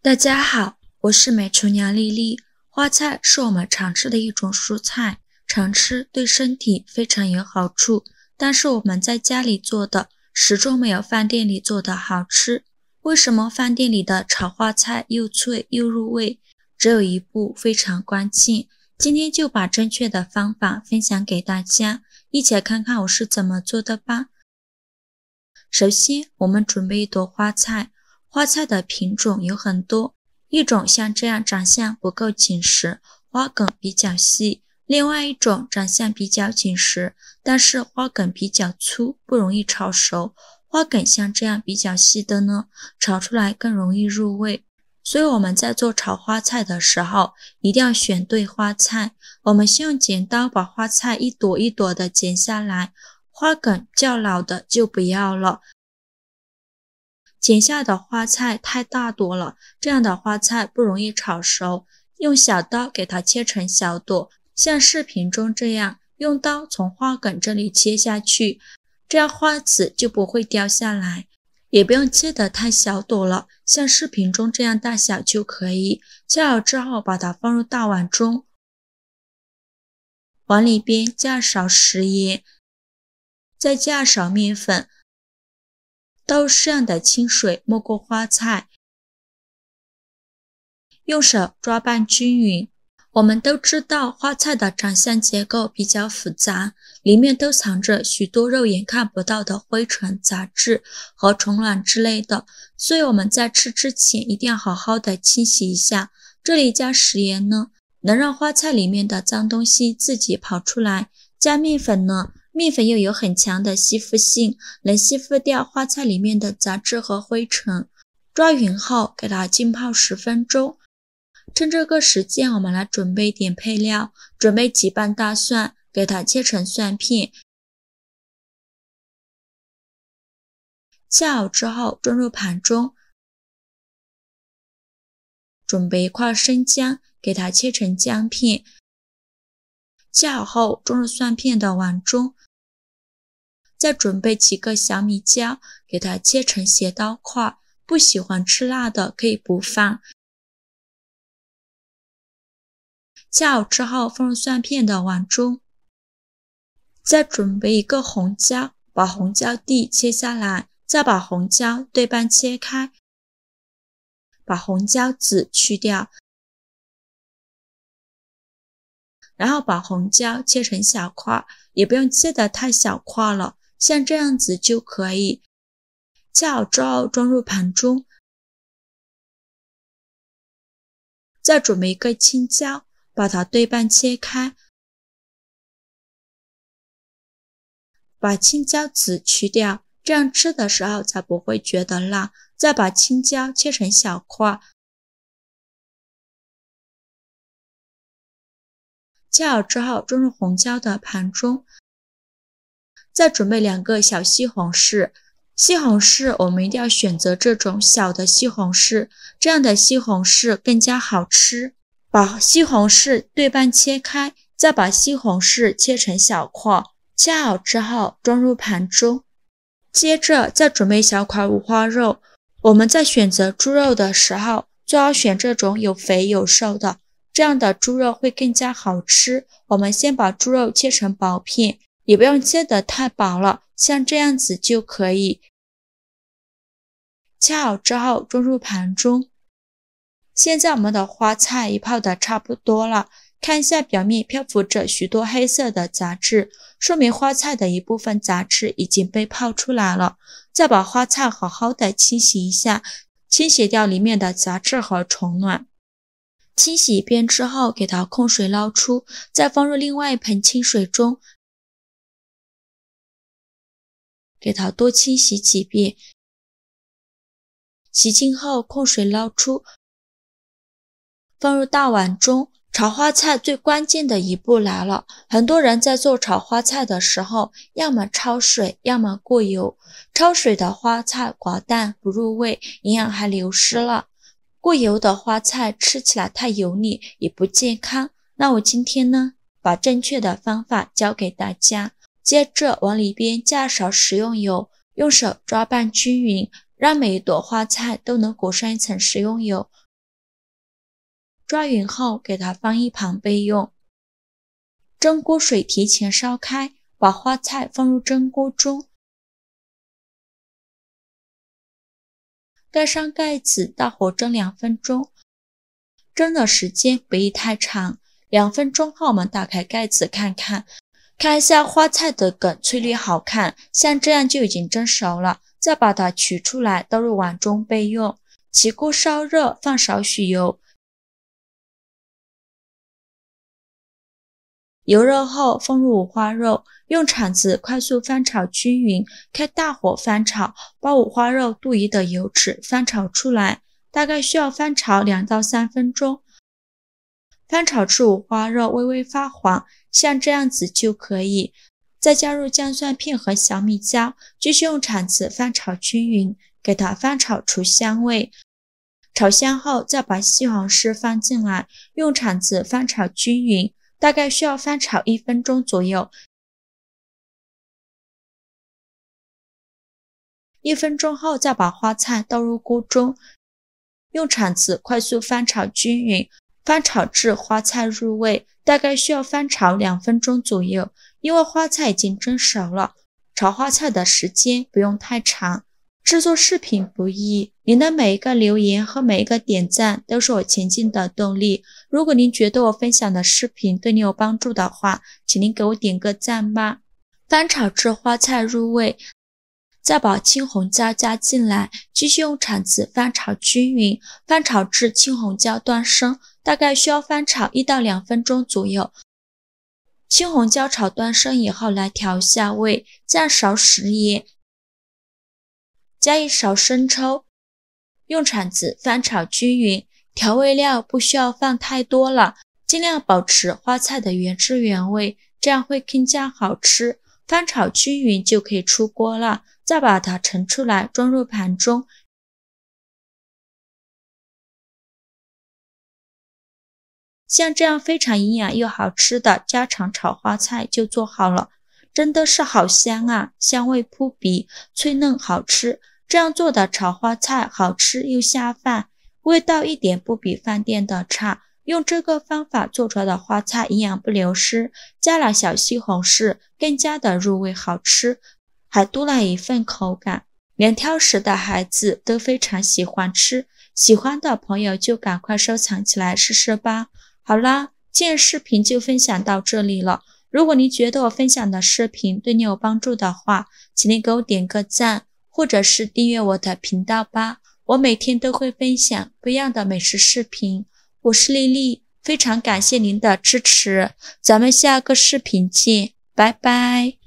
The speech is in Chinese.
大家好，我是美厨娘丽丽。花菜是我们常吃的一种蔬菜，常吃对身体非常有好处，但是我们在家里做的始终没有饭店里做的好吃。为什么饭店里的炒花菜又脆又入味？只有一步非常关键，今天就把正确的方法分享给大家，一起来看看我是怎么做的吧。首先，我们准备一朵花菜。花菜的品种有很多，一种像这样长相不够紧实，花梗比较细；另外一种长相比较紧实，但是花梗比较粗，不容易炒熟。花梗像这样比较细的呢，炒出来更容易入味。所以我们在做炒花菜的时候，一定要选对花菜。我们先用剪刀把花菜一朵一朵的剪下来，花梗较老的就不要了。剪下的花菜太大朵了，这样的花菜不容易炒熟，用小刀给它切成小朵，像视频中这样，用刀从花梗这里切下去，这样花籽就不会掉下来。也不用切得太小朵了，像视频中这样大小就可以。切好之后把它放入大碗中，碗里边加少食盐，再加少面粉，倒适量的清水没过花菜，用手抓拌均匀。我们都知道花菜的长相结构比较复杂，里面都藏着许多肉眼看不到的灰尘、杂质和虫卵之类的，所以我们在吃之前一定要好好的清洗一下。这里加食盐呢，能让花菜里面的脏东西自己跑出来；加面粉呢，面粉又有很强的吸附性，能吸附掉花菜里面的杂质和灰尘。抓匀后给它浸泡10分钟。趁这个时间我们来准备点配料，准备几瓣大蒜，给它切成蒜片。切好之后装入盘中，准备一块生姜，给它切成姜片。切好后装入蒜片的碗中，再准备几个小米椒，给它切成斜刀块，不喜欢吃辣的可以不放。切好之后放入蒜片的碗中，再准备一个红椒，把红椒蒂切下来，再把红椒对半切开，把红椒籽去掉，然后把红椒切成小块，也不用切得太小块了，像这样子就可以。切好之后装入盘中，再准备一个青椒，把它对半切开，把青椒籽去掉，这样吃的时候才不会觉得辣。再把青椒切成小块，切好之后装入红椒的盘中，再准备2个小西红柿。西红柿我们一定要选择这种小的西红柿，这样的西红柿更加好吃。把西红柿对半切开，再把西红柿切成小块，切好之后装入盘中。接着再准备小块五花肉，我们在选择猪肉的时候，最好选这种有肥有瘦的，这样的猪肉会更加好吃。我们先把猪肉切成薄片，也不用切得太薄了，像这样子就可以。切好之后装入盘中。现在我们的花菜也泡得差不多了，看一下表面漂浮着许多黑色的杂质，说明花菜的一部分杂质已经被泡出来了。再把花菜好好的清洗一下，清洗掉里面的杂质和虫卵。清洗一遍之后给它控水捞出，再放入另外一盆清水中，给它多清洗几遍。洗净后控水捞出，放入大碗中。炒花菜最关键的一步来了，很多人在做炒花菜的时候，要么焯水，要么过油。焯水的花菜寡淡不入味，营养还流失了。过油的花菜吃起来太油腻，也不健康。那我今天呢，把正确的方法教给大家。接着往里边加少食用油，用手抓拌均匀，让每一朵花菜都能裹上一层食用油。抓匀后给它放一旁备用。蒸锅水提前烧开，把花菜放入蒸锅中，盖上盖子，大火蒸2分钟。蒸的时间不宜太长，2分钟后我们打开盖子看一下花菜的梗翠绿好看，像这样就已经蒸熟了，再把它取出来倒入碗中备用。起锅烧热，放少许油，油热后放入五花肉，用铲子快速翻炒均匀，开大火翻炒，把五花肉多余的油脂翻炒出来，大概需要翻炒2到3分钟。翻炒至五花肉微微发黄，像这样子就可以。再加入姜蒜片和小米椒，继续用铲子翻炒均匀，给它翻炒出香味。炒香后再把西红柿放进来，用铲子翻炒均匀，大概需要翻炒1分钟左右。1分钟后再把花菜倒入锅中，用铲子快速翻炒均匀，翻炒至花菜入味，大概需要翻炒2分钟左右。因为花菜已经蒸熟了，炒花菜的时间不用太长。制作视频不易，您的每一个留言和每一个点赞都是我前进的动力。如果您觉得我分享的视频对你有帮助的话，请您给我点个赞吧。翻炒至花菜入味，再把青红椒加进来，继续用铲子翻炒均匀，翻炒至青红椒断生，大概需要翻炒1到2分钟左右。青红椒炒断生以后，来调下味，加勺食盐，加1勺生抽，用铲子翻炒均匀。调味料不需要放太多了，尽量保持花菜的原汁原味，这样会更加好吃。翻炒均匀就可以出锅了，再把它盛出来装入盘中。像这样非常营养又好吃的家常炒花菜就做好了，真的是好香啊，香味扑鼻，脆嫩好吃。这样做的炒花菜好吃又下饭，味道一点不比饭店的差。用这个方法做出来的花菜营养不流失，加了小西红柿更加的入味好吃，还多了一份口感，连挑食的孩子都非常喜欢吃。喜欢的朋友就赶快收藏起来试试吧。好啦，今天视频就分享到这里了。如果你觉得我分享的视频对你有帮助的话，请你给我点个赞，或者是订阅我的频道吧。我每天都会分享不一样的美食视频。我是丽丽，非常感谢您的支持，咱们下个视频见，拜拜。